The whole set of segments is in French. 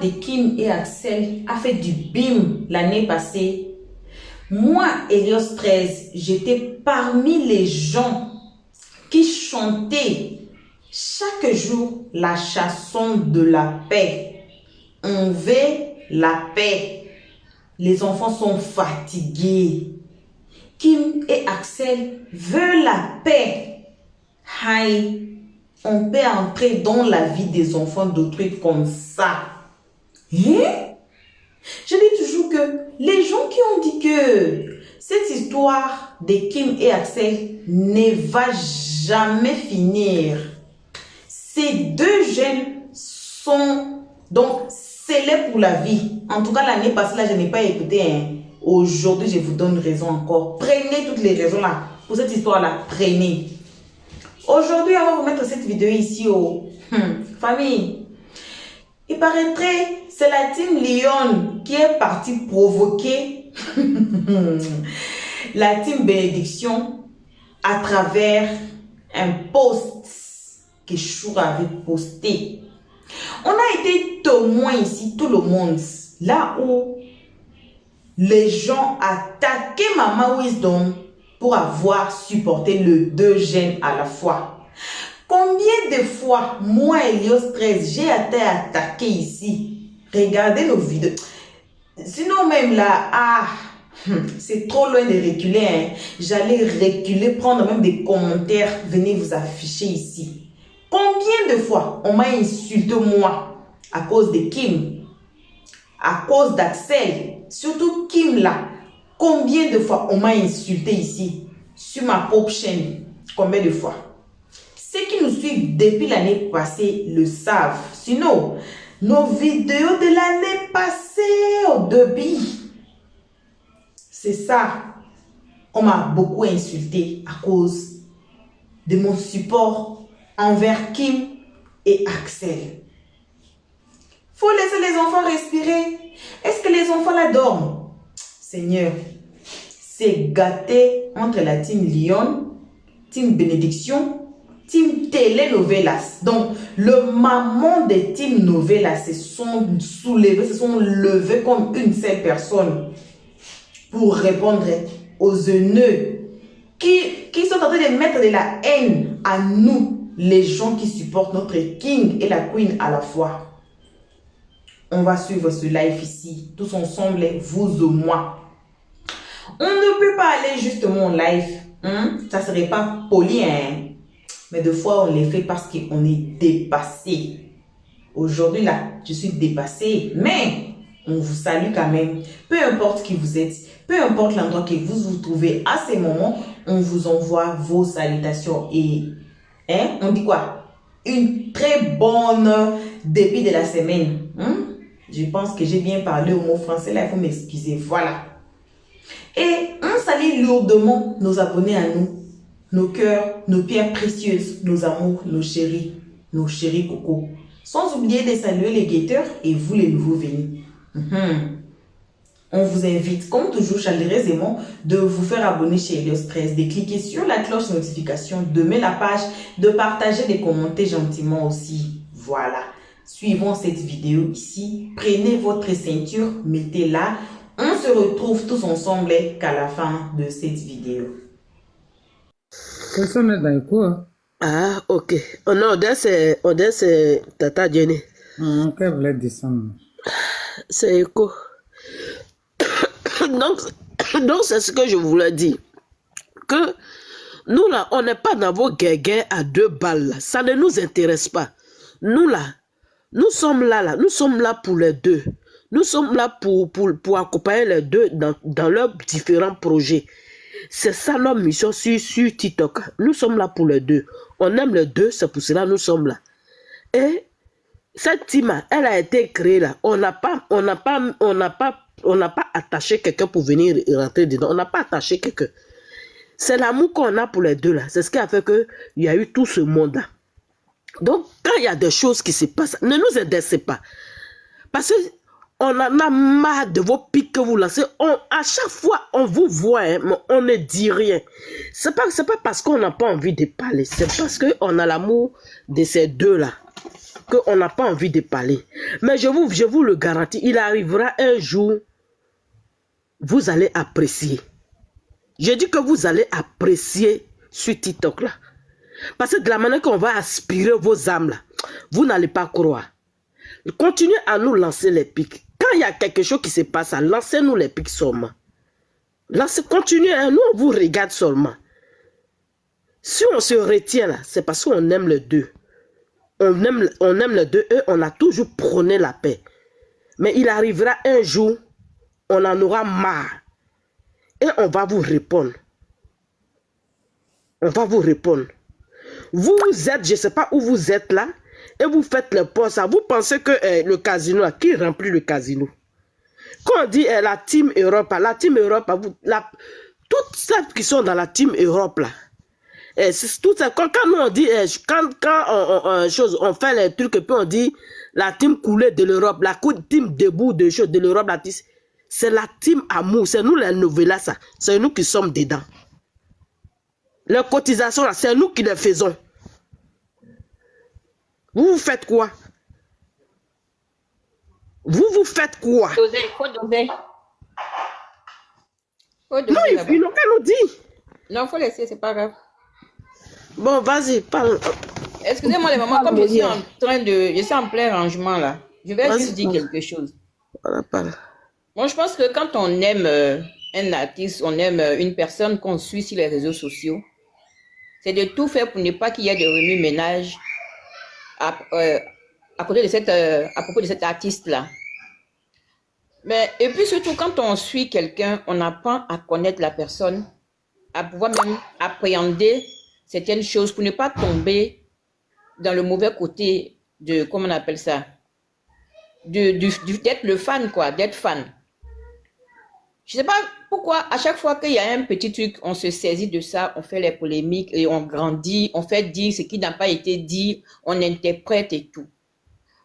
de Kim et Axel a fait du bim l'année passée, moi, Helios 13, j'étais parmi les gens qui chantaient chaque jour la chanson de la paix. On veut la paix. Les enfants sont fatigués. Kim et Axel veulent la paix. Aïe, on peut entrer dans la vie des enfants d'autrui comme ça. Hein? Je dis toujours que les gens qui ont dit que cette histoire de Kim et Axel ne va jamais finir. Ces deux jeunes sont donc scellés pour la vie. En tout cas, l'année passée, là, je n'ai pas écouté. Hein. Aujourd'hui, je vous donne raison encore. Prenez toutes les raisons là. Pour cette histoire-là, prenez. Aujourd'hui, on va vous mettre cette vidéo ici au famille. Il paraîtrait, c'est la team Lyon qui est partie provoquer la team Bénédiction à travers un post que Choura avait posté. On a été témoins ici, tout le monde, là où les gens attaquaient Maman Wisdom pour avoir supporté les deux jeunes à la fois. Combien de fois, moi, Helios 13, j'ai été attaqué ici? Regardez nos vidéos. Sinon, même là, c'est trop loin de reculer. Hein. J'allais reculer, prendre même des commentaires, venez vous afficher ici. Combien de fois on m'a insulté, moi, à cause de Kim, à cause d'Axel, surtout Kim là. Combien de fois on m'a insulté ici, sur ma propre chaîne? Combien de fois? Ceux qui nous suivent depuis l'année passée le savent. Sinon, nos vidéos de l'année passée au début, c'est ça. On m'a beaucoup insulté à cause de mon support envers Kim et Axel. Faut laisser les enfants respirer. Est-ce que les enfants là dorment? Seigneur, c'est gâté entre la team Lyon, team Bénédiction, team Telenovelas. Donc, le maman des team Novelas se sont soulevés, se sont levés comme une seule personne pour répondre aux haineux qui sont en train de mettre de la haine à nous, les gens qui supportent notre King et la Queen à la fois. On va suivre ce live ici, tous ensemble, vous ou moi. On ne peut pas aller justement en live. Ça ne serait pas poli, hein? Mais des fois, on les fait parce qu'on est dépassé. Aujourd'hui, là, je suis dépassé. Mais on vous salue quand même. Peu importe qui vous êtes, peu importe l'endroit que vous vous trouvez à ces moments, on vous envoie vos salutations. Et on dit quoi? Une très bonne début de la semaine. Je pense que j'ai bien parlé au mot français. Là, il faut m'excuser. Voilà. Et on salue lourdement nos abonnés à nous, nos cœurs, nos pierres précieuses, nos amours, nos chéris cocos. Sans oublier de saluer les guetteurs et vous les nouveaux venus. On vous invite, comme toujours chaleureusement, de vous faire abonner chez Helios 13, de cliquer sur la cloche de notification, de mettre la page, de partager, de commenter gentiment aussi. Voilà. Suivons cette vidéo ici. Prenez votre ceinture, mettez-la. On se retrouve tous ensemble qu'à la fin de cette vidéo. Personne n'est dans quoi? Ah, ok. Oh non, c'est Tata Jenny. Qu'elle voulait descendre. C'est Echo. Donc c'est ce que je voulais dire. Que nous là, on n'est pas dans vos guerres à 2 balles. Là. Ça ne nous intéresse pas. Nous là, nous sommes là. Nous sommes là pour les deux. Nous sommes là pour accompagner les deux dans leurs différents projets. C'est ça notre mission sur TikTok. Nous sommes là pour les deux. On aime les deux, c'est pour cela que nous sommes là. Et cette team, elle a été créée là. On n'a pas attaché quelqu'un pour venir rentrer dedans. On n'a pas attaché quelqu'un. C'est l'amour qu'on a pour les deux là. C'est ce qui a fait qu'il y a eu tout ce monde là. Donc, quand il y a des choses qui se passent, ne nous intéressez pas. Parce que on en a marre de vos pics que vous lancez. À chaque fois, on vous voit, hein, mais on ne dit rien. C'est pas parce qu'on n'a pas envie de parler. C'est parce qu'on a l'amour de ces deux-là. qu'on n'a pas envie de parler. Mais je vous le garantis, il arrivera un jour, vous allez apprécier. Je dis que vous allez apprécier sur TikTok là. Parce que de la manière qu'on va aspirer vos âmes là, vous n'allez pas croire. Continuez à nous lancer les pics. Quand il y a quelque chose qui se passe, lancez-nous les pics seulement. Continuez, hein, nous on vous regarde seulement. Si on se retient là, c'est parce qu'on aime les deux. On aime les deux et on a toujours prôné la paix. Mais il arrivera un jour, on en aura marre. Et on va vous répondre. On va vous répondre. Vous êtes, je ne sais pas où vous êtes là, et vous faites le poste. Vous pensez que le casino, qui remplit le casino? Quand on dit la Team Europe, toutes celles qui sont dans la Team Europe, là, tout ça, quand nous on dit, on fait les trucs, et puis on dit la team coulée de l'Europe, la team debout de l'Europe, c'est la team amour, c'est nous les novellas, ça, c'est nous qui sommes dedans. Les cotisations, là, c'est nous qui les faisons. Vous faites quoi? Vous faites quoi? Doser, faut doser. Non, ils n'ont qu'à nous dire. Non, faut laisser, c'est pas grave. Bon, vas-y, parle. Excusez-moi les mamans, comme je suis je suis en plein rangement là. Je vais juste dire quelque chose. Voilà, parle. Moi, je pense que quand on aime un artiste, on aime une personne qu'on suit sur les réseaux sociaux, c'est de tout faire pour ne pas qu'il y ait de remue-ménage à propos de cet artiste-là. Mais, et puis surtout, quand on suit quelqu'un, on apprend à connaître la personne, à pouvoir même appréhender certaines choses pour ne pas tomber dans le mauvais côté de, comment on appelle ça, d'être le fan, quoi, d'être fan. Je ne sais pas pourquoi, à chaque fois qu'il y a un petit truc, on se saisit de ça, on fait les polémiques et on grandit, on fait dire ce qui n'a pas été dit, on interprète et tout.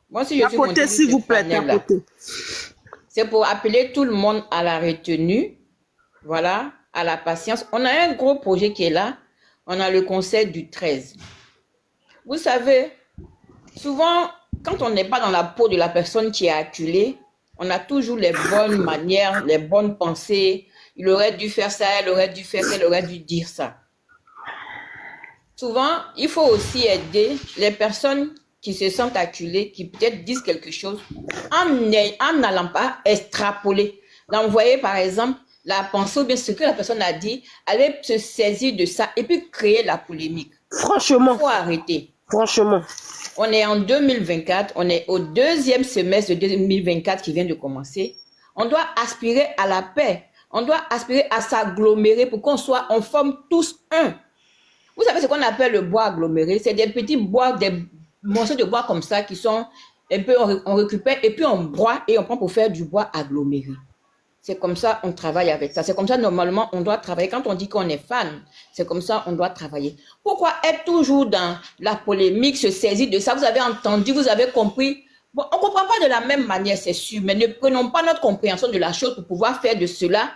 Moi, si je suis côté, s'il vous plaît, c'est pour appeler tout le monde à la retenue, voilà, à la patience. On a un gros projet qui est là, on a le concert du 13. Vous savez, souvent, quand on n'est pas dans la peau de la personne qui est acculée, on a toujours les bonnes manières, les bonnes pensées. Il aurait dû faire ça, elle aurait dû faire ça, elle aurait dû dire ça. Souvent, il faut aussi aider les personnes qui se sentent acculées, qui peut-être disent quelque chose, en n'allant pas extrapoler. D'envoyer, par exemple, la pensée ou bien ce que la personne a dit, aller se saisir de ça et puis créer la polémique. Franchement. Il faut arrêter. Franchement. On est en 2024, on est au deuxième semestre de 2024 qui vient de commencer. On doit aspirer à la paix. On doit aspirer à s'agglomérer pour on forme tous un. Vous savez ce qu'on appelle le bois aggloméré? C'est des petits bois, des morceaux de bois comme ça qui sont un peu, on récupère et puis on broie et on prend pour faire du bois aggloméré. C'est comme ça on travaille avec ça. C'est comme ça normalement on doit travailler. Quand on dit qu'on est fan, c'est comme ça on doit travailler. Pourquoi être toujours dans la polémique, se saisir de ça? Vous avez entendu, vous avez compris. Bon, on ne comprend pas de la même manière, c'est sûr, mais ne prenons pas notre compréhension de la chose pour pouvoir faire de cela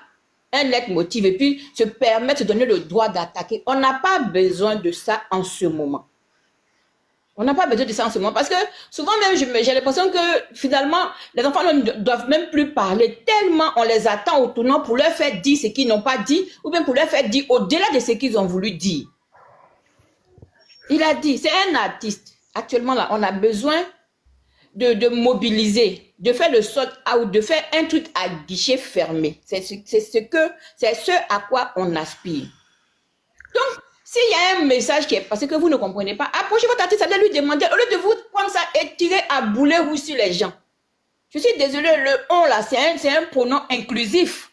un leitmotiv et puis se permettre de donner le droit d'attaquer. On n'a pas besoin de ça en ce moment. On n'a pas besoin de ça en ce moment parce que souvent même j'ai l'impression que finalement les enfants ne doivent même plus parler tellement on les attend au tournant pour leur faire dire ce qu'ils n'ont pas dit ou bien pour leur faire dire au-delà de ce qu'ils ont voulu dire. Il a dit, c'est un artiste. Actuellement là, on a besoin de mobiliser, de faire le sold out, de faire un truc à guichet fermé. C'est ce à quoi on aspire. Donc, s'il y a un message qui est passé que vous ne comprenez pas, approchez votre artiste, allez lui demander, au lieu de vous prendre ça et tirer à boulet rouge sur les gens. Je suis désolée, le on là, c'est un pronom inclusif.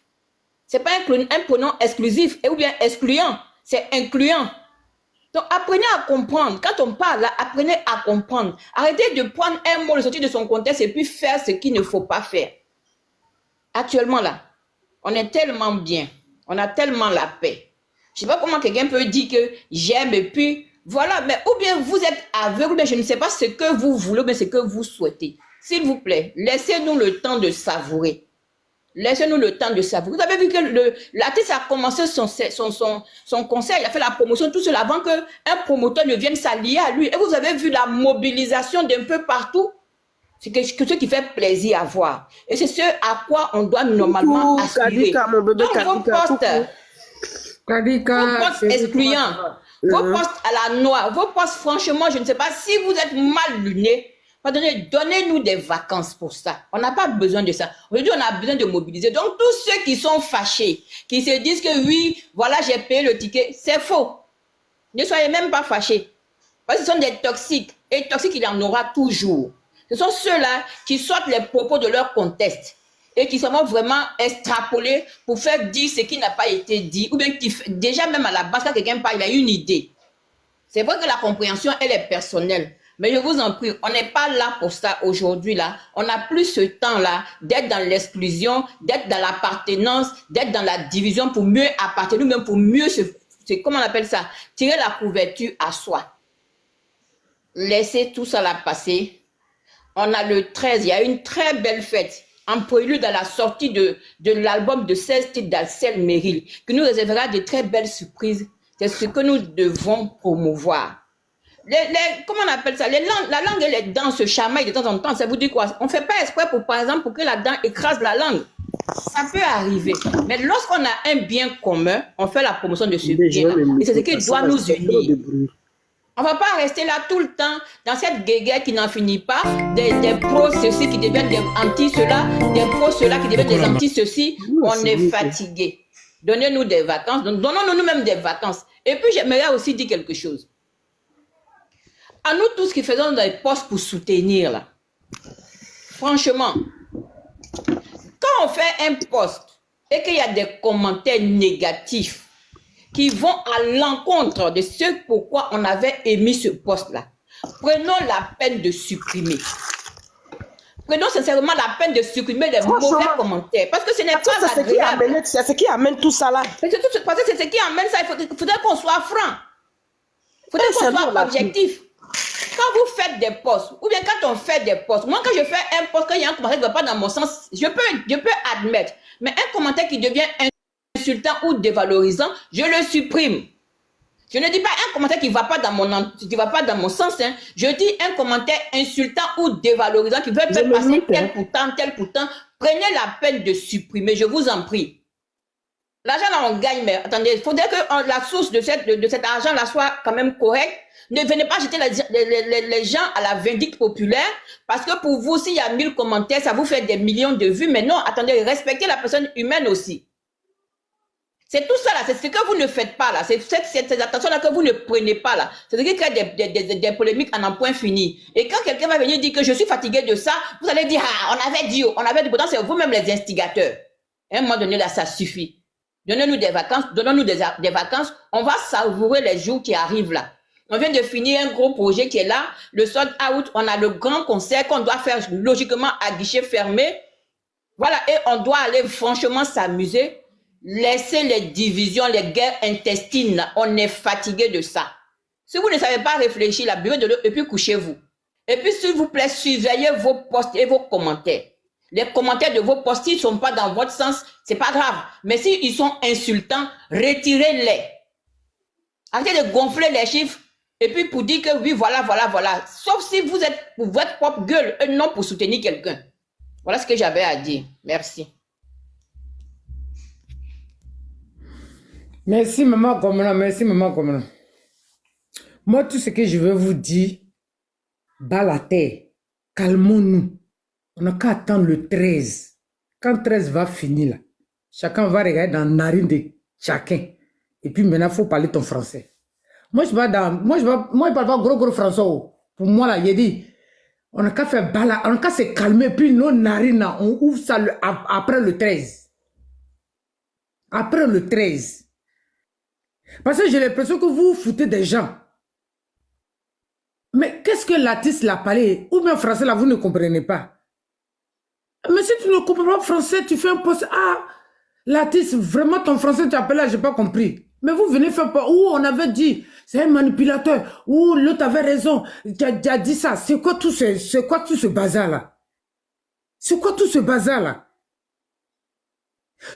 C'est pas un pronom exclusif ou bien excluant, c'est incluant. Donc, apprenez à comprendre. Quand on parle là, apprenez à comprendre. Arrêtez de prendre un mot, le sortir de son contexte et puis faire ce qu'il ne faut pas faire. Actuellement là, on est tellement bien. On a tellement la paix. Je ne sais pas comment quelqu'un peut dire que j'aime et puis voilà. Mais ou bien vous êtes aveugle, mais je ne sais pas ce que vous voulez, mais ce que vous souhaitez. S'il vous plaît, laissez-nous le temps de savourer. Laissez-nous le temps de savoir. Vous avez vu que l'artiste a commencé son concert, il a fait la promotion, tout cela avant qu'un promoteur ne vienne s'allier à lui. Et vous avez vu la mobilisation d'un peu partout. C'est ce qui fait plaisir à voir. Et c'est ce à quoi on doit normalement aspirer. Mon bébé Donc vos postes excluants, vos postes à la noire, vos postes, franchement, je ne sais pas si vous êtes mal lunés. Donnez-nous des vacances pour ça. On n'a pas besoin de ça. Aujourd'hui, on a besoin de mobiliser. Donc, tous ceux qui sont fâchés, qui se disent que oui, voilà, j'ai payé le ticket, c'est faux. Ne soyez même pas fâchés. Parce que ce sont des toxiques. Et toxiques, il y en aura toujours. Ce sont ceux-là qui sortent les propos de leur contexte et qui sont vraiment extrapolés pour faire dire ce qui n'a pas été dit. Ou bien qui, déjà même à la base, quand quelqu'un parle, il a une idée. C'est vrai que la compréhension, elle est personnelle. Mais je vous en prie, on n'est pas là pour ça aujourd'hui là. On n'a plus ce temps-là d'être dans l'exclusion, d'être dans l'appartenance, d'être dans la division pour mieux appartenir, même pour mieux comment on appelle ça, tirer la couverture à soi. Laissez tout ça là passer. On a le 13, il y a une très belle fête en prélude à la sortie de l'album de 16 titres d'Alcel Merrill qui nous réservera de très belles surprises. C'est ce que nous devons promouvoir. Comment on appelle ça? La langue et les dents se chamaillent de temps en temps. Ça vous dit quoi? On ne fait pas exprès par exemple, pour que la dent écrase la langue. Ça peut arriver. Mais lorsqu'on a un bien commun, on fait la promotion de ce bien. Et c'est ce qui doit nous unir. On ne va pas rester là tout le temps dans cette guéguerre qui n'en finit pas. Des pros ceci qui deviennent des anti cela, des pros cela qui deviennent des anti ceci. On est fatigué. Donnez-nous des vacances. Donnons-nous nous-mêmes des vacances. Et puis j'aimerais aussi dire quelque chose. À nous tous qui faisons des postes pour soutenir là. Franchement, quand on fait un poste et qu'il y a des commentaires négatifs qui vont à l'encontre de ce pourquoi on avait émis ce poste-là, prenons la peine de supprimer. Prenons sincèrement la peine de supprimer les mauvais commentaires. Parce que ce n'est pas agréable. C'est ce qui amène tout ça là. Parce que c'est ce qui amène ça. Il faudrait qu'on soit franc. Il faudrait qu'on soit objectif. Quand vous faites des posts, ou bien quand on fait des posts, moi quand je fais un post, quand il y a un commentaire qui ne va pas dans mon sens, je peux admettre. Mais un commentaire qui devient insultant ou dévalorisant, je le supprime. Je ne dis pas un commentaire qui ne va pas dans mon sens. Hein. Je dis un commentaire insultant ou dévalorisant qui veut faire passer tel pourtant. Prenez la peine de supprimer, je vous en prie. L'argent là on gagne, mais attendez, il faudrait que la source de cet argent là soit quand même correcte. Ne venez pas jeter les gens à la vindicte populaire parce que pour vous, s'il y a 1000 commentaires, ça vous fait des millions de vues. Mais non, attendez, respectez la personne humaine aussi. C'est tout ça là, c'est ce que vous ne faites pas là. C'est ces attentions là que vous ne prenez pas là. C'est ce qui crée des polémiques à n'en point fini. Et quand quelqu'un va venir dire que je suis fatigué de ça, vous allez dire, ah, on avait dit, pourtant c'est vous-même les instigateurs. À un moment donné là, ça suffit. Donnez-nous des vacances, donnons-nous des vacances. On va savourer les jours qui arrivent là. On vient de finir un gros projet qui est là, le sold out. On a le grand concert qu'on doit faire logiquement à guichet fermé. Voilà, et on doit aller franchement s'amuser. Laissez les divisions, les guerres intestines, là. On est fatigué de ça. Si vous ne savez pas réfléchir, là, buvez de l'eau et puis couchez-vous. Et puis, s'il vous plaît, surveillez vos posts et vos commentaires. Les commentaires de vos posts, s'ils ne sont pas dans votre sens, c'est pas grave. Mais s'ils sont insultants, retirez-les. Arrêtez de gonfler les chiffres. Et puis pour dire que oui, voilà. Sauf si vous êtes pour votre propre gueule et non pour soutenir quelqu'un. Voilà ce que j'avais à dire. Merci. Merci, maman Komona. Merci, maman Komona. Moi, tout ce que je veux vous dire, bas la terre, calmons-nous. On n'a qu'à attendre le 13. Quand 13 va finir, là, chacun va regarder dans la narine de chacun. Et puis maintenant, il faut parler ton français. Moi, je parle pas gros français. Pour moi, là, il dit, on n'a qu'à faire bala, on n'a qu'à se calmer, puis nos narines, là, on ouvre ça après le 13. Après le 13. Parce que j'ai l'impression que vous foutez des gens. Mais qu'est-ce que l'artiste l'a parlé? Ou bien français, là, vous ne comprenez pas. Mais si tu ne comprends pas français, tu fais un post. Ah, l'artiste, vraiment, ton français, tu appelles là, j'ai pas compris. Mais vous venez faire pas. Ou on avait dit, c'est un manipulateur. Ou l'autre avait raison. Tu as dit ça. C'est quoi tout ce bazar-là? C'est quoi tout ce bazar-là?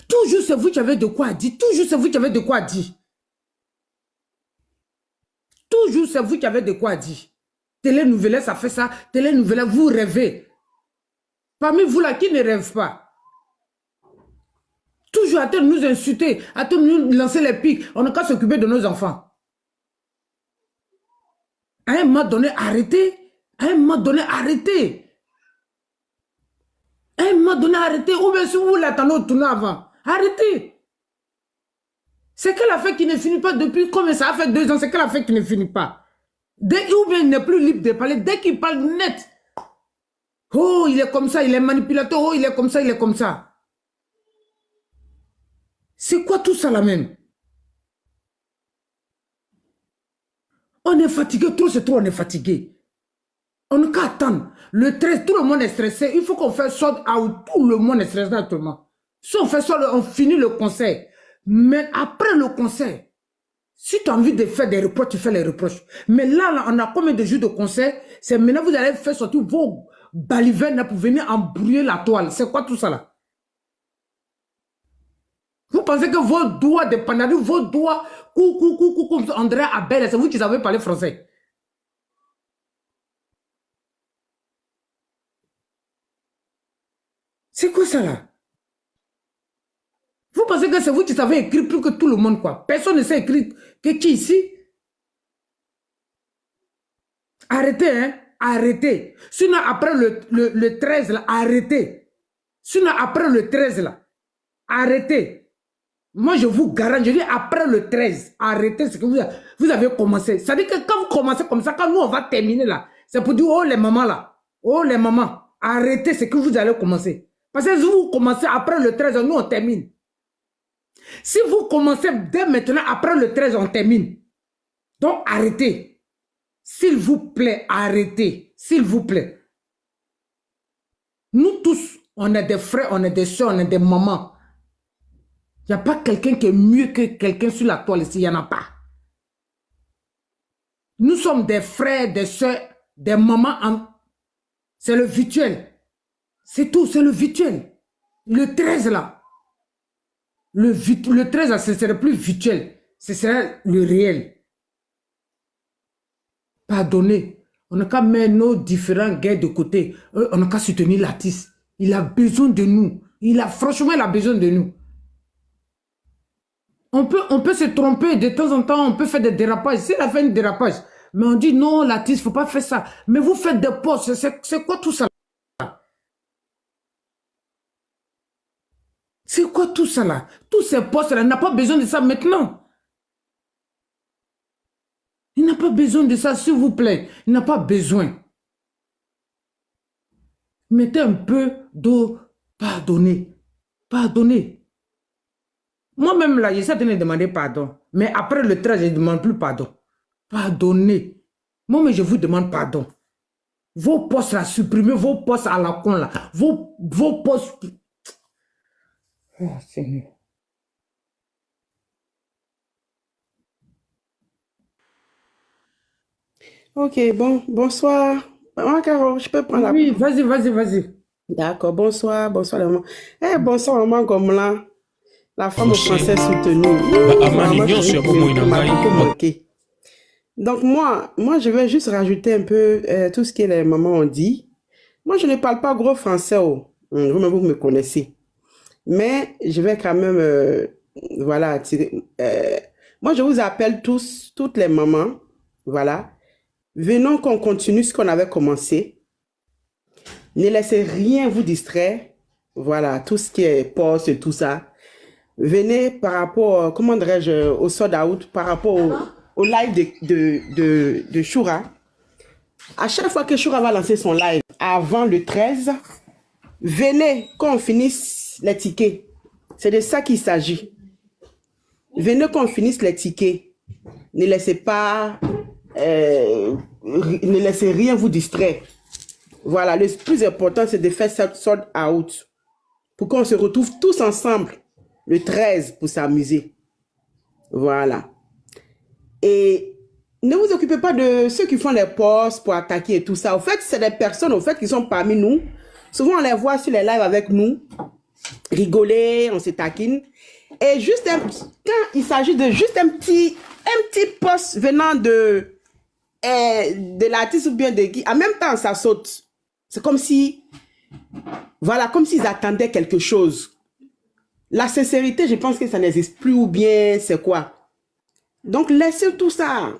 Toujours c'est vous qui avez de quoi dire. Toujours c'est vous qui avez de quoi dire. Toujours c'est vous qui avez de quoi dire. Télé-nouvelle, ça fait ça. Télé-nouvelle, vous rêvez. Parmi vous là, qui ne rêve pas? Toujours à de nous insulter, à de nous lancer les pics. On n'a qu'à s'occuper de nos enfants. À un moment donné, arrêtez. À un moment donné, arrêtez. À un moment donné, arrêtez. Ou bien si vous l'attendez au tournoi avant, arrêtez. C'est quelle affaire qui ne finit pas depuis combien ça a fait 2 ans, c'est quelle affaire qui ne finit pas. Ou bien il n'est plus libre de parler, dès qu'il parle net. Oh, il est comme ça, il est manipulateur, oh, il est comme ça, il est comme ça. C'est quoi tout ça là même? On est fatigué, trop c'est trop, on est fatigué. On n'a qu'à attendre. Le 13, tout le monde est stressé. Il faut qu'on fasse sold out. Tout le monde est stressé actuellement. Si on fait sold out, on finit le concert. Mais après le concert, si tu as envie de faire des reproches, tu fais les reproches. Mais là, on a combien de jours de concert? C'est maintenant vous allez faire sortir vos balivernes pour venir embrouiller la toile. C'est quoi tout ça là? Vous pensez que vos doigts de Panadu, vos doigts, comme André Abel, c'est vous qui savez parler français? C'est quoi ça là? Vous pensez que c'est vous qui savez écrire plus que tout le monde quoi? Personne ne sait écrire que qui ici? Arrêtez, hein? Arrêtez. Sinon après le 13 là, arrêtez. Sinon après le 13 là, arrêtez. Moi je vous garantis, je dis après le 13, arrêtez ce que vous avez commencé. Ça veut dire que quand vous commencez comme ça, quand nous on va terminer là, c'est pour dire oh les mamans là, oh les mamans, arrêtez ce que vous allez commencer. Parce que si vous commencez après le 13, nous on termine. Si vous commencez dès maintenant, après le 13, on termine. Donc arrêtez. S'il vous plaît, arrêtez. S'il vous plaît. Nous tous, on est des frères, on est des soeurs, on est des mamans. Il n'y a pas quelqu'un qui est mieux que quelqu'un sur la toile ici, il n'y en a pas. Nous sommes des frères, des soeurs, des mamans. C'est le virtuel. C'est tout, c'est le virtuel. Le 13 là. Le 13 là, ce serait plus virtuel. Ce serait le réel. Pardonnez. On n'a qu'à mettre nos différents gars de côté. On n'a qu'à soutenir l'artiste. Il a besoin de nous. Franchement, il a besoin de nous. On peut se tromper de temps en temps, on peut faire des dérapages. S'il a fait un dérapage, mais on dit non, l'artiste, il ne faut pas faire ça. Mais vous faites des posts, c'est quoi tout ça? C'est quoi tout ça là? Tous ces postes-là, il n'a pas besoin de ça maintenant. Il n'a pas besoin de ça, s'il vous plaît. Il n'a pas besoin. Mettez un peu d'eau. Pardonnez. Pardonnez. Moi-même là, j'essaie de me demander pardon. Mais après le 13, je ne demande plus pardon. Pardonnez. Moi, je vous demande pardon. Vos postes là, supprimez vos postes à la con là. Vos postes... Oh, Seigneur. Ok, bon, bonsoir. Maman Caro, je peux prendre la Oui, vas-y. D'accord, bonsoir la maman. Eh, bonsoir maman Gomla, la femme au français soutenue. Donc moi, je vais juste rajouter un peu tout ce que les mamans ont dit. Moi, je ne parle pas gros français, vous-même vous me connaissez. Mais je vais quand même, voilà, moi je vous appelle toutes les mamans, voilà. Venons qu'on continue ce qu'on avait commencé. Ne laissez rien vous distraire. Voilà, tout ce qui est poste et tout ça. Venez par rapport, comment dirais-je, au sold out, par rapport au live de Choura. À chaque fois que Choura va lancer son live avant le 13, venez qu'on finisse les tickets. C'est de ça qu'il s'agit. Venez qu'on finisse les tickets. Ne laissez pas... ne laissez rien vous distraire. Voilà, le plus important, c'est de faire cette sold out pour qu'on se retrouve tous ensemble le 13 pour s'amuser. Voilà. Et ne vous occupez pas de ceux qui font les posts pour attaquer et tout ça. Au fait, c'est des personnes qui sont parmi nous. Souvent, on les voit sur les lives avec nous. rigoler, on se taquine. Et juste quand il s'agit de juste un petit post venant de l'artiste ou bien de qui, en même temps, ça saute. C'est comme si, voilà, comme s'ils attendaient quelque chose. La sincérité, je pense que ça n'existe plus ou bien c'est quoi. Donc, laissez tout ça.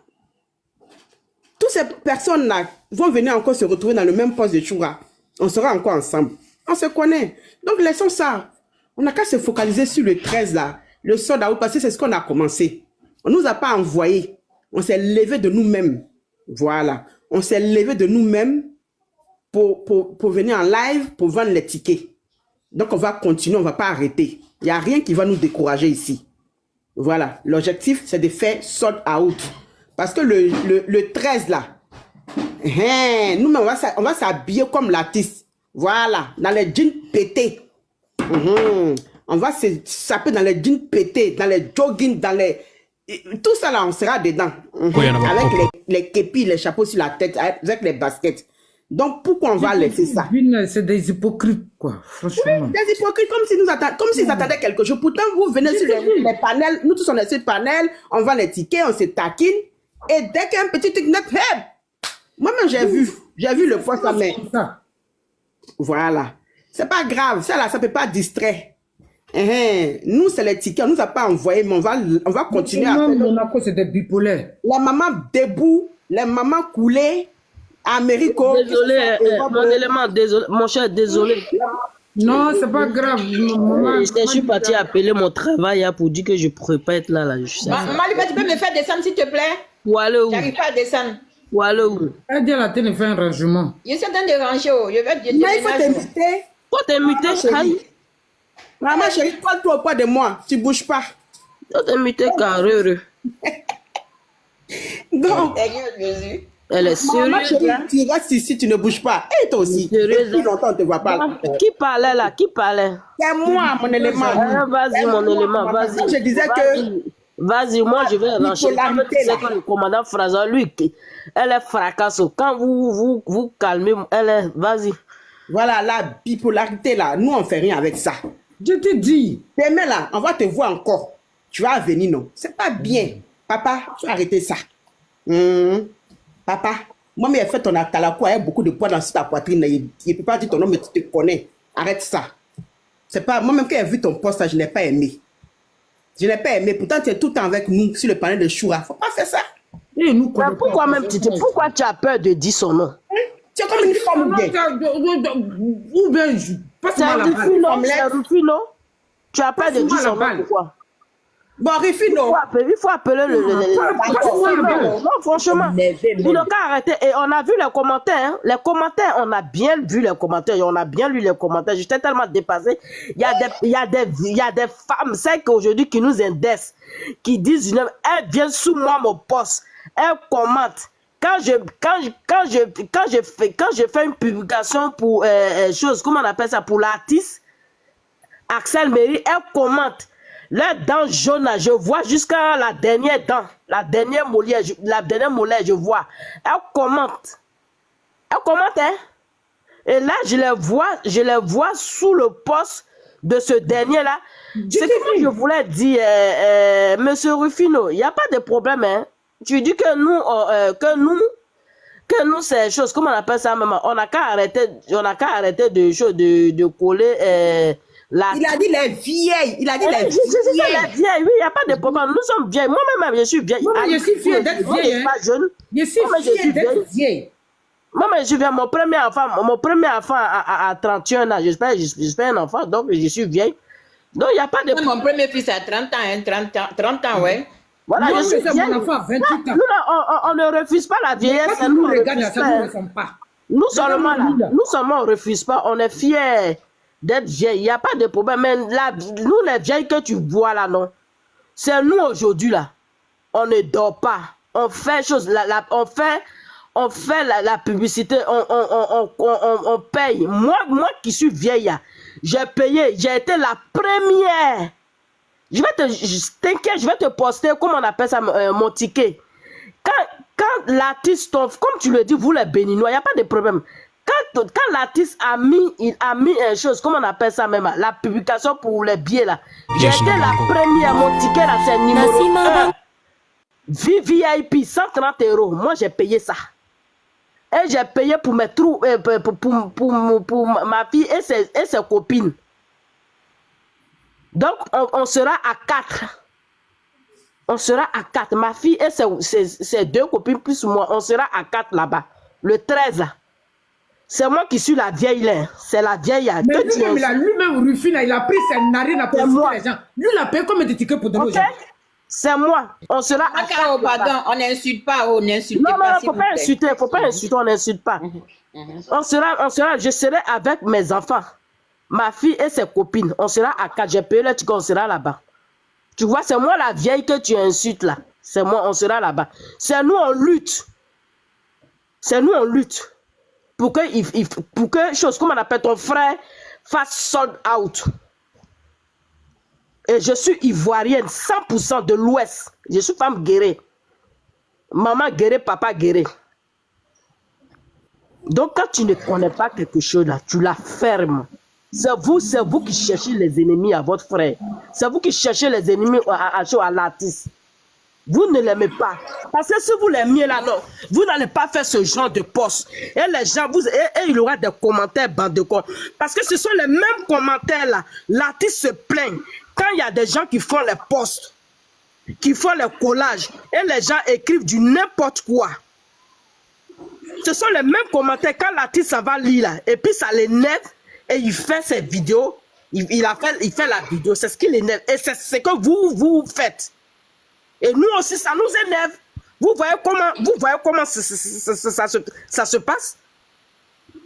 Toutes ces personnes-là vont venir encore se retrouver dans le même poste de Choura. On sera encore ensemble. On se connaît. Donc, laissons ça. On n'a qu'à se focaliser sur le 13 là. Le sort d'Août, parce que c'est ce qu'on a commencé. On ne nous a pas envoyé. On s'est levé de nous-mêmes. Voilà. On s'est levé de nous-mêmes pour venir en live, pour vendre les tickets. Donc, on va continuer, on ne va pas arrêter. Il n'y a rien qui va nous décourager ici. Voilà. L'objectif, c'est de faire sold out. Parce que le 13, là, nous-mêmes, on va s'habiller comme l'artiste. Voilà. Dans les jeans pétés. On va se saper dans les jeans pétés, dans les jogging, dans les... Tout ça, là, on sera dedans. Avec les képis, les chapeaux sur la tête, avec les baskets. Donc, pourquoi on va laisser ça? C'est des hypocrites, quoi, franchement. Oui, des hypocrites, comme s'ils attendaient quelque chose. Pourtant, vous venez sur les panels, nous tous on est sur le panel, on vend les tickets, on se taquine, et dès qu'il y a un petit truc net, moi-même j'ai vu le poste à main. Voilà. C'est pas grave, ça là, ça peut pas distraire. Nous, c'est les tickets, on nous a pas envoyé, mais on va continuer à faire. Monaco, c'est des bipolaires. Les mamans debout, les mamans coulées, Américo. Désolé, mon élément, désolé, mon cher, désolé. Non, c'est pas grave. Je suis parti appeler mon travail pour dire que je ne pourrais pas être là. Maman, tu peux me faire descendre, s'il te plaît? Pour aller où? J'arrive pas à descendre. Pour aller où? Elle dit à la télé, fait un rangement. Je suis en train de ranger. Je vais Mais il faut t'inviter. Faut t'inviter, chérie. Maman chérie, colle-toi au pas de moi. Tu bouges pas. Faut t'inviter, carreux. Donc, elle est maman sérieuse. chérie, tu restes ici, tu ne bouges pas. Et toi aussi. Sérieuse. Depuis longtemps, on ne te voit pas. Qui parlait là? Qui parlait? C'est moi, mon élément. Vas-y, mon élément, vas-y. Je disais que... Vas-y, moi je vais rancher. C'est le commandant Fraza, lui, elle est fracasse. Quand vous calmez, elle est... Vas-y. Voilà, la bipolarité là, nous on fait rien avec ça. Je te dis. Demain là, on va te voir encore. Tu vas venir, non? C'est pas bien. Papa, tu vas arrêter ça. Papa, moi, mais fait ton atalako, il y a beaucoup de poids dans ta poitrine. Il ne peut pas dire ton nom, mais tu te connais. Arrête ça. C'est pas... Moi-même, quand j'ai vu ton poste, je n'ai pas aimé. Je n'ai pas aimé. Pourtant, tu es tout le temps avec nous sur le panel de Choura. Faut pas faire ça. Et nous, pourquoi même, pourquoi tu as peur de dire son nom? Tu es comme une femme gay. Ou bien, c'est un refus, non? Tu as peur de dire son nom, pourquoi? Bon, Rufino. Il faut appeler le... Non, franchement. Il n'a qu'à arrêter. Et on a vu les commentaires. Hein. Les commentaires, on a bien vu les commentaires. On a bien lu les commentaires. J'étais tellement dépassé. Il y a des femmes, c'est qu'aujourd'hui, qui nous indexent, qui disent, elles viennent sous moi, mon poste. Elles commentent. Quand je fais une publication pour chose, comment on appelle ça, pour l'artiste, Axel Méry, elle commente. Les dents jaunes, je vois jusqu'à la dernière dent, la dernière molaire, je vois. Elle commente. Elle commente, hein. Et là, je les vois sous le poste de ce dernier-là. C'est que je voulais dire, monsieur Rufino, il n'y a pas de problème, hein. Tu dis que nous, c'est chose, comment on appelle ça, maman? On n'a qu'à arrêter de coller, il a dit les vieilles. Il a dit les vieilles. Oui, il n'y a pas de problème. Nous sommes vieilles. Moi-même, je suis vieille. Moi, je suis fière d'être vieille. Je suis pas jeune. Je suis fière d'être vieille. Moi, je suis vieille. Mon premier enfant a 31 ans. J'espère un enfant. Donc, je suis vieille. Donc, il n'y a pas de problème. Mon premier fils a 30 ans. Hein, 30 ans, ouais. Voilà, moi, je suis mon enfant à 28 ans. Nous, on ne refuse pas la vieillesse. Nous regarde, ça ne ressemble pas. Nous seulement, on ne refuse pas. On est fiers d'être vieille, il n'y a pas de problème. Mais nous, les vieilles que tu vois là, non, c'est nous aujourd'hui là. On ne dort pas. On fait chose, on fait la publicité, on paye. Moi qui suis vieille, j'ai payé, j'ai été la première. T'inquiète, je vais te poster, comment on appelle ça, mon ticket. Quand l'artiste, comme tu le dis, vous les Béninois, il n'y a pas de problème. Quand quand l'artiste a mis une chose, comment on appelle ça même, la publication pour les billets là, j'ai été la première, mon ticket là, c'est numéro 1. VIP, 130 €. Moi, j'ai payé ça. Et j'ai payé pour mes trous, pour ma fille et ses copines. Donc, on sera à 4. On sera à 4. Ma fille et ses 2 copines plus moi, on sera à 4 là-bas. Le 13 là. C'est moi qui suis la vieille là. C'est la vieille. Mais lui-même, Rufina, il a pris ses narines pour inciter les gens. Lui, il a payé combien de tickets pour donner aux gens? C'est moi. On sera à 4. Pardon, on n'insulte pas, on n'insulte pas. Non, faut pas insulter, faut pas insulter, on n'insulte pas. Je serai avec mes enfants, ma fille et ses copines. On sera à 4. J'ai payé le ticket, on sera là-bas. Tu vois, c'est moi la vieille que tu insultes là. C'est moi, on sera là-bas. C'est nous, on lutte. C'est nous, on lutte. Pour que chose, comme on appelle ton frère, fasse sold out. Et je suis ivoirienne, 100% de l'Ouest. Je suis femme guérée. Maman guérée, papa guéré. Donc quand tu ne connais pas quelque chose là, tu la fermes. C'est vous qui cherchez les ennemis à votre frère. C'est vous qui cherchez les ennemis à l'artiste. Vous ne l'aimez pas. Parce que si vous l'aimiez là, non, vous n'allez pas faire ce genre de poste. Et les gens, et il y aura des commentaires bande de cons. Parce que ce sont les mêmes commentaires là. L'artiste se plaint. Quand il y a des gens qui font les posts, qui font les collages, et les gens écrivent du n'importe quoi. Ce sont les mêmes commentaires quand l'artiste ça va lire là, et puis ça l'énerve, et il fait ses vidéos, il fait la vidéo, c'est ce qui l'énerve, et c'est ce que vous faites. Et nous aussi, ça nous énerve. Vous voyez comment ça se passe?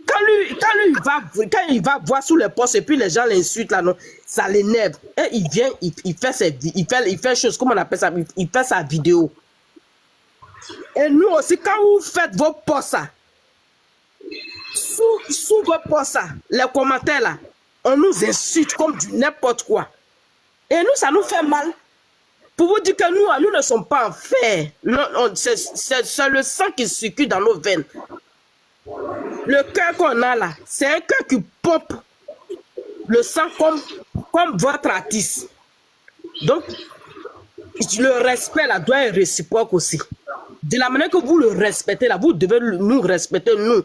Quand il va voir sous les postes et puis les gens l'insultent là, non, ça l'énerve. Et il vient, il fait chose, comment on appelle ça? Il fait sa vidéo. Et nous aussi, quand vous faites vos posts, sous vos posts, les commentaires là, on nous insulte comme du n'importe quoi. Et nous, ça nous fait mal. Pour vous dire que nous ne sommes pas en fer. C'est le sang qui circule dans nos veines. Le cœur qu'on a là, c'est un cœur qui pompe le sang comme votre artiste. Donc, le respect là doit être réciproque aussi. De la manière que vous le respectez là, vous devez nous respecter, nous.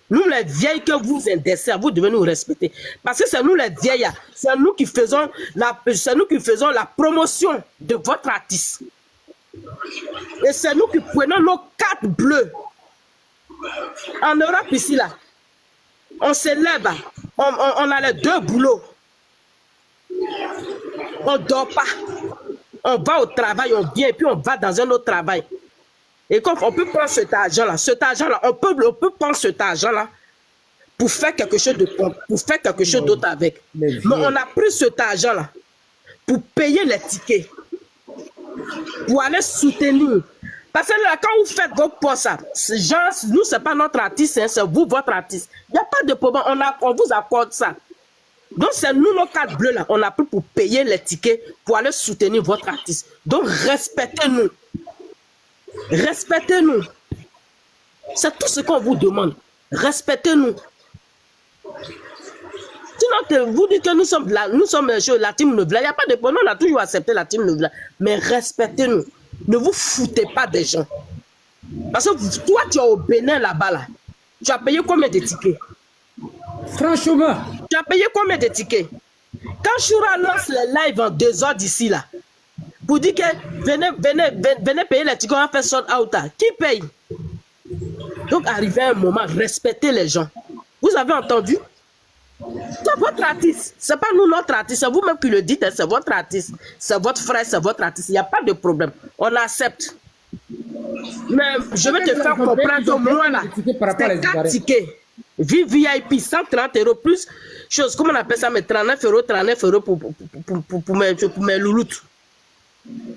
Nous les vieilles que vous indécez, vous devez nous respecter. Parce que c'est nous les vieilles, c'est nous qui faisons la promotion de votre artiste. Et c'est nous qui prenons nos cartes bleues. En Europe ici là, on se lève, on a les 2 boulots. On ne dort pas. On va au travail, on vient et puis on va dans un autre travail. Et comme on peut prendre cet argent-là, on peut prendre cet argent-là pour faire quelque chose d'autre avec. Mais on a pris cet argent-là pour payer les tickets, pour aller soutenir. Parce que là, quand vous faites vos postes, nous, ce n'est pas notre artiste, hein, c'est vous, votre artiste. Il n'y a pas de problème, on vous accorde ça. Donc, c'est nous, nos cartes bleues, là, on a pris pour payer les tickets, pour aller soutenir votre artiste. Donc, respectez-nous. Respectez-nous. C'est tout ce qu'on vous demande. Respectez-nous. Sinon, vous dites que nous sommes la team Nouvelle. Il n'y a pas de problème, on a toujours accepté la team Nouvelle. Mais respectez-nous. Ne vous foutez pas des gens. Parce que toi, tu es au Bénin là-bas. Là. Tu as payé combien de tickets? Franchement. Tu as payé combien de tickets? Quand Choura lance les lives en 2 heures d'ici là, pour dire que venez payer les tickets, on va faire sold out. Qui paye? Donc, arrivé un moment, respectez les gens. Vous avez entendu? C'est votre artiste. Ce n'est pas nous, notre artiste. C'est vous-même qui le dites. C'est votre artiste. C'est votre frère, c'est votre artiste. Il n'y a pas de problème. On accepte. Mais je vais te faire comprendre au moins là. C'est 4 tickets. VIP, 130 € plus. Chose, comment on appelle ça? Mais 39 € pour mes louloutes.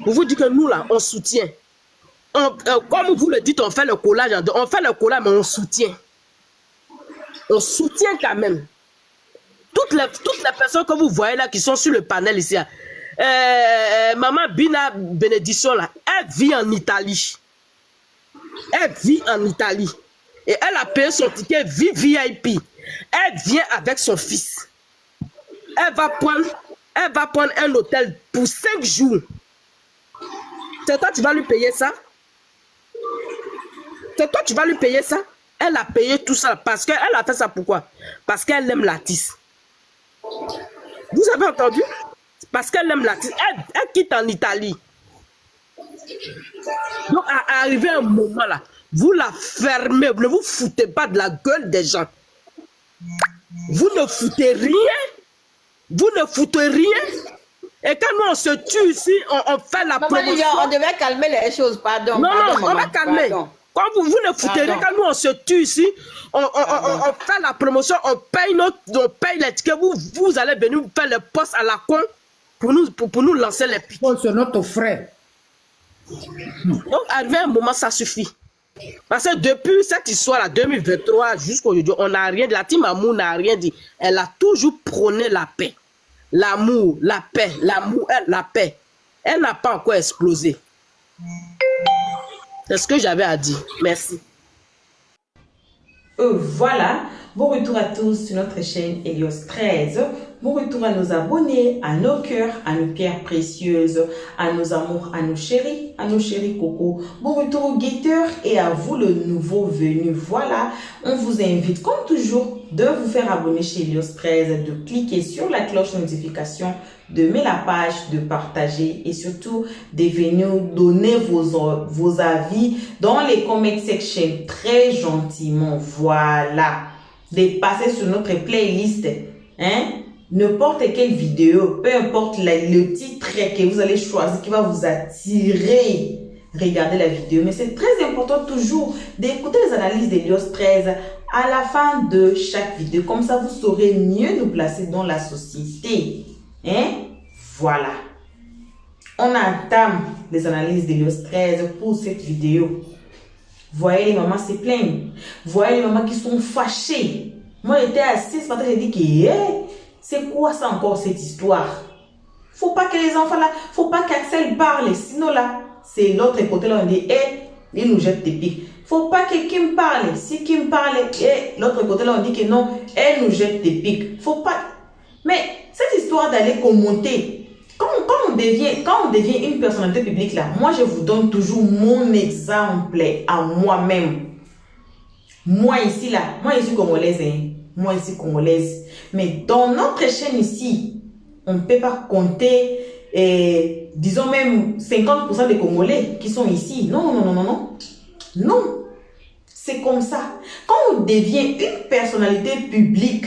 Pour vous dire que nous là, on soutient. Comme vous le dites, on fait le collage. On fait le collage, mais on soutient. On soutient quand même. Toutes les personnes que vous voyez là qui sont sur le panel ici, Maman Bina Bénédiction là, elle vit en Italie. Elle vit en Italie. Et elle a payé son ticket VIP. Elle vient avec son fils. Elle va prendre un hôtel pour 5 jours. C'est toi, tu vas lui payer ça? C'est toi, tu vas lui payer ça? Elle a payé tout ça parce qu'elle a fait ça pourquoi? Parce qu'elle aime l'artiste. Vous avez entendu? Parce qu'elle aime l'artiste. Elle quitte en Italie. Donc, à arriver un moment là, vous la fermez. Vous ne vous foutez pas de la gueule des gens. Vous ne foutez rien. Vous ne foutez rien. Et quand nous on se tue ici, on fait la promotion. On devait calmer les choses, pardon. Non, pardon, on va calmer. Pardon. Quand vous ne foutez rien, quand nous on se tue ici, on fait la promotion, on paye les tickets. Vous allez venir faire le poste à la con pour nous lancer les pics. Oh, c'est notre frère. Donc, arrivé un moment, ça suffit. Parce que depuis cette histoire-là, 2023 jusqu'à aujourd'hui, on n'a rien dit. La team Amour n'a rien dit. Elle a toujours prôné la paix. L'amour, la paix, l'amour, la paix. Elle n'a pas encore explosé. C'est ce que j'avais à dire. Merci. Voilà, bon retour à tous sur notre chaîne Helios 13. Bon retour à nos abonnés, à nos cœurs, à nos pierres précieuses, à nos amours, à nos chéris Coco. Bon retour aux guetteurs et à vous le nouveau venu. Voilà, on vous invite comme toujours de vous faire abonner chez Helios 13, de cliquer sur la cloche de notification, de mettre la page, de partager et surtout de venir donner vos avis dans les comment section très gentiment. Voilà, de passer sur notre playlist, hein? N'importe quelle vidéo, peu importe le titre que vous allez choisir qui va vous attirer, regardez la vidéo. Mais c'est très important toujours d'écouter les analyses d'Helios 13 à la fin de chaque vidéo. Comme ça, vous saurez mieux nous placer dans la société. Hein? Voilà. On entame les analyses d'Helios 13 pour cette vidéo. Voyez les mamans se plaignent. Voyez les mamans qui sont fâchées. Moi, j'étais assise, parce que j'ai dit que c'est quoi ça encore cette histoire? Faut pas que les enfants là, faut pas qu'Axel parle. Sinon là, c'est l'autre côté là, on dit, il nous jette des pics. Faut pas que Kim parle. Si Kim parle, l'autre côté là, on dit que non, elle nous jette des pics. Faut pas. Mais cette histoire d'aller commenter, quand on devient une personnalité publique là, moi je vous donne toujours mon exemple à moi-même. Moi ici là, moi je suis congolaise, hein. Moi ici congolaise. Mais dans notre chaîne ici, on ne peut pas compter, disons même 50% des Congolais qui sont ici. Non, non, non, non, non. Non. C'est comme ça. Quand on devient une personnalité publique,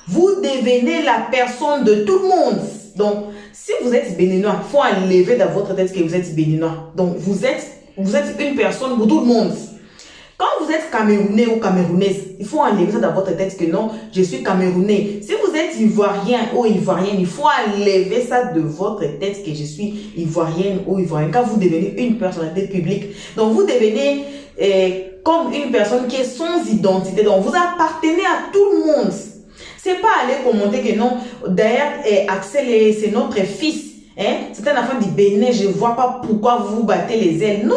vous devenez la personne de tout le monde. Donc, si vous êtes béninois, il faut enlever dans votre tête que vous êtes béninois. Donc, vous êtes une personne pour tout le monde. Quand vous êtes camerounais ou camerounaise, il faut enlever ça dans votre tête que non, je suis camerounais. Si vous êtes ivoirien ou ivoirienne, il faut enlever ça de votre tête que je suis ivoirienne ou ivoirienne. Quand vous devenez une personnalité publique, donc vous devenez comme une personne qui est sans identité. Donc vous appartenez à tout le monde. C'est pas aller commenter que non, d'ailleurs, Axel, c'est notre fils. Hein? C'est un enfant du Bénin, je ne vois pas pourquoi vous battez les ailes. Non,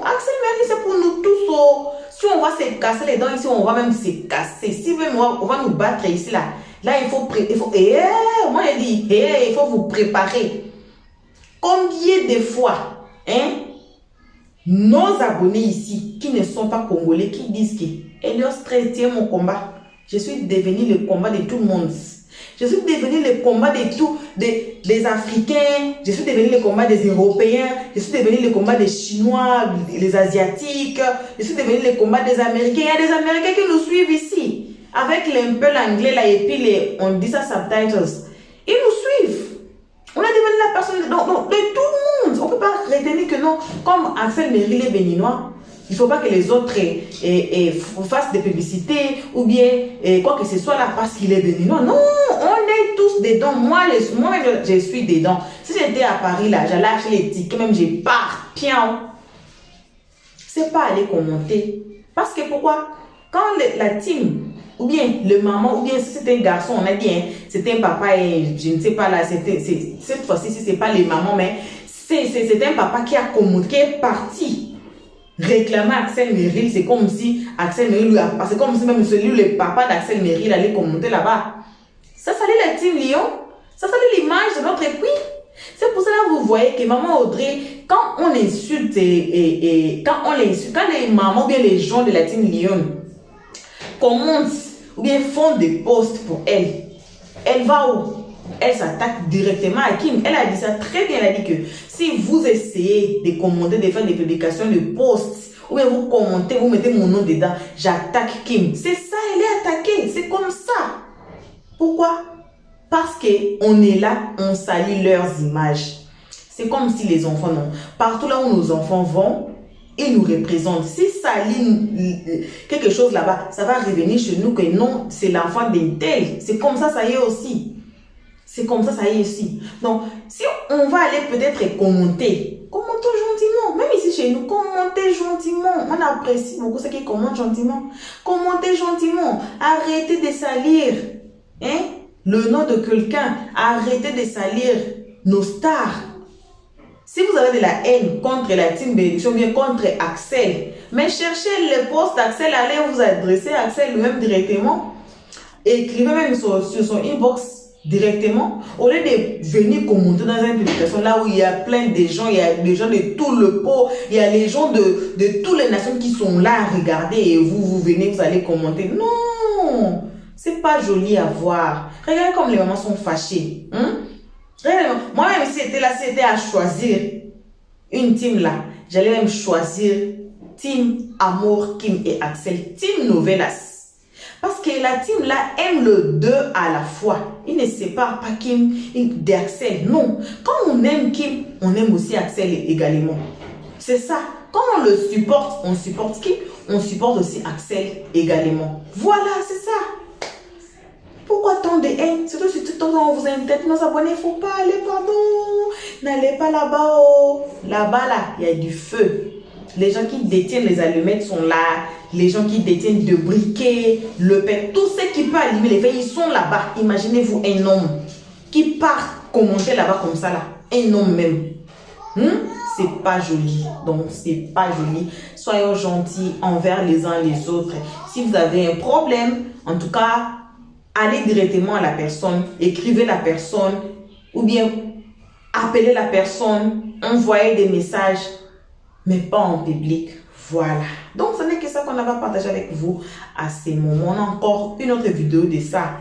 Axel Merli, c'est pour nous tous. Oh. Si on va se casser les dents ici, on va même se casser. Si même on va nous battre ici, là il faut moi je dis, il faut vous préparer. Combien de fois, hein, nos abonnés ici, qui ne sont pas congolais, qui disent que Helios 13 tient mon combat. Je suis devenu le combat de tout le monde. Je suis devenu le combat de tous des Africains, je suis devenu le combat des Européens, je suis devenu le combat des Chinois, les Asiatiques, je suis devenu le combat des Américains. Il y a des Américains qui nous suivent ici, avec un peu l'anglais là, et puis on dit ça subtitles. Ils nous suivent. On a devenu la personne de tout le monde. On ne peut pas retenir que non, comme Axel Merli les béninois, il ne faut pas que les autres fassent des publicités ou bien quoi que ce soit là parce qu'il est béninois. Non, on est tous dedans. Moi je suis dedans. Si j'étais à Paris là, j'allais acheter les tickets, même je pars. Pian. C'est pas aller commenter. Parce que pourquoi? Quand la team, ou bien le maman, ou bien si c'est un garçon, on a dit, hein, c'était un papa et je ne sais pas là, cette fois-ci, si c'est pas les mamans, mais c'est un papa qui a commenté, qui est parti. réclamer Axel Meryl, c'est comme si Axel Meryl lui a passé, c'est comme si même celui, le papa d'Axel Meryl allait commenter là-bas. Ça salit la team Lyon, ça salit l'image de notre équipe. C'est pour cela que vous voyez que maman Audrey, quand on insulte quand on l'insulte, quand les mamans ou bien les gens de la team Lyon commentent ou bien font des posts pour elle, elle va où? Elle s'attaque directement à Kim. Elle a dit ça très bien. Elle a dit que si vous essayez de commenter, de faire des publications, de posts, ou bien vous commentez, vous mettez mon nom dedans, j'attaque Kim. C'est ça, elle est attaquée. C'est comme ça. Pourquoi? Parce qu'on est là, on salit leurs images. C'est comme si les enfants, non. Partout là où nos enfants vont, ils nous représentent. Si ça lit quelque chose là-bas, ça va revenir chez nous que non, c'est l'enfant d'un tel. C'est comme ça y est aussi. C'est comme ça y est aussi. Donc, si on va aller peut-être commenter, commentons gentiment. Même ici chez nous, commentez gentiment. On apprécie beaucoup ceux qui commentent gentiment. Commentez gentiment. Arrêtez de salir le nom de quelqu'un. Arrêtez de salir nos stars. Si vous avez de la haine contre la team Bénédiction, bien contre Axel, mais cherchez le poste d'Axel, allez vous adresser à Axel lui-même directement. Écrivez même sur son inbox directement, au lieu de venir commenter dans une publication là où il y a plein de gens, il y a des gens de tout le pot, il y a les gens de toutes les nations qui sont là à regarder et vous venez, vous allez commenter. Non, c'est pas joli à voir. Regardez comme les mamans sont fâchées. Moi-même, si c'était à choisir une team là, j'allais même choisir Team Amour, Kim et Axel, Team Novelas. Parce que la team là aime le deux à la fois. Il ne sépare pas Kim d'Axel. Non. Quand on aime Kim, on aime aussi Axel également. C'est ça. Quand on le supporte, on supporte Kim, on supporte aussi Axel également. Voilà, c'est ça. Pourquoi tant de haine? Surtout si tout le temps on vous invite nos abonnés, il ne faut pas aller, pardon. N'allez pas là-bas. Oh. Là-bas, là, il y a du feu. Les gens qui détiennent les allumettes sont là. Les gens qui détiennent de briquets, le pain, tout ce qui peut allumer les feux, ils sont là-bas. Imaginez-vous un homme qui part commenter là-bas comme ça, là. Un homme même. C'est pas joli. Donc, c'est pas joli. Soyons gentils envers les uns les autres. Si vous avez un problème, en tout cas, allez directement à la personne, écrivez la personne, ou bien appelez la personne, envoyez des messages, mais pas en public. Voilà. Donc, ce n'est que ça qu'on va partager avec vous à ces moments. On a encore une autre vidéo de ça.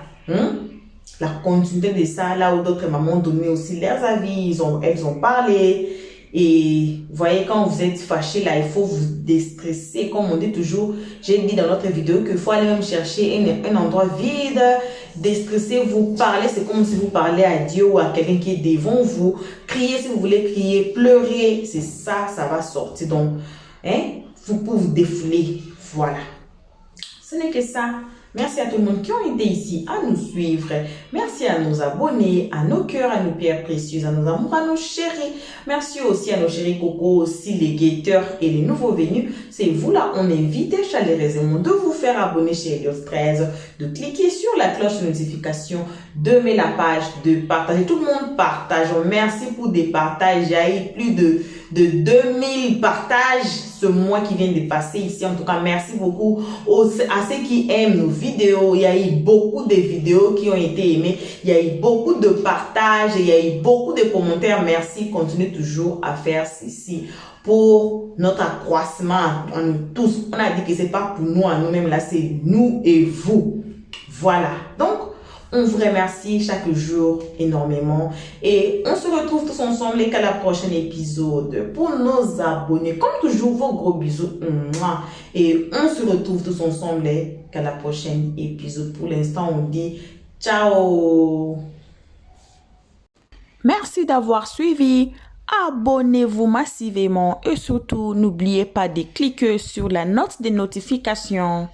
La continuité de ça, là où d'autres mamans ont donné aussi leurs avis. Elles ont parlé. Et vous voyez, quand vous êtes fâché, là, il faut vous déstresser. Comme on dit toujours, j'ai dit dans notre vidéo qu'il faut aller même chercher un endroit vide, déstresser, vous parler. C'est comme si vous parlez à Dieu ou à quelqu'un qui est devant vous. Crier si vous voulez crier, pleurer. C'est ça, ça va sortir. Donc, vous pouvez vous défouler. Voilà. Ce n'est que ça. Merci à tout le monde qui ont été ici à nous suivre. Merci à nos abonnés, à nos cœurs, à nos pierres précieuses, à nos amours, à nos chéris. Merci aussi à nos chéris cocos, aussi les guetteurs et les nouveaux venus. C'est vous là, on invite chaleureusement de vous faire abonner chez Elios 13, de cliquer sur la cloche de notification, d'aimer la page, de partager. Tout le monde partage. Merci pour des partages. Il y a eu plus de 2000 partages ce mois qui vient de passer ici. En tout cas, merci beaucoup à ceux qui aiment nos vidéos. Il y a eu beaucoup de vidéos qui ont été aimées. Il y a eu beaucoup de partages. Il y a eu beaucoup de commentaires. Merci. Continuez toujours à faire ceci pour notre accroissement à nous tous. On a dit que c'est pas pour nous, à nous-mêmes. Là, c'est nous et vous. Voilà. Donc, on vous remercie chaque jour énormément et on se retrouve tous ensemble et qu'à la prochaine épisode. Pour nos abonnés, comme toujours, vos gros bisous. Et on se retrouve tous ensemble et qu'à la prochaine épisode. Pour l'instant, on dit ciao. Merci d'avoir suivi. Abonnez-vous massivement et surtout, n'oubliez pas de cliquer sur la note de notification.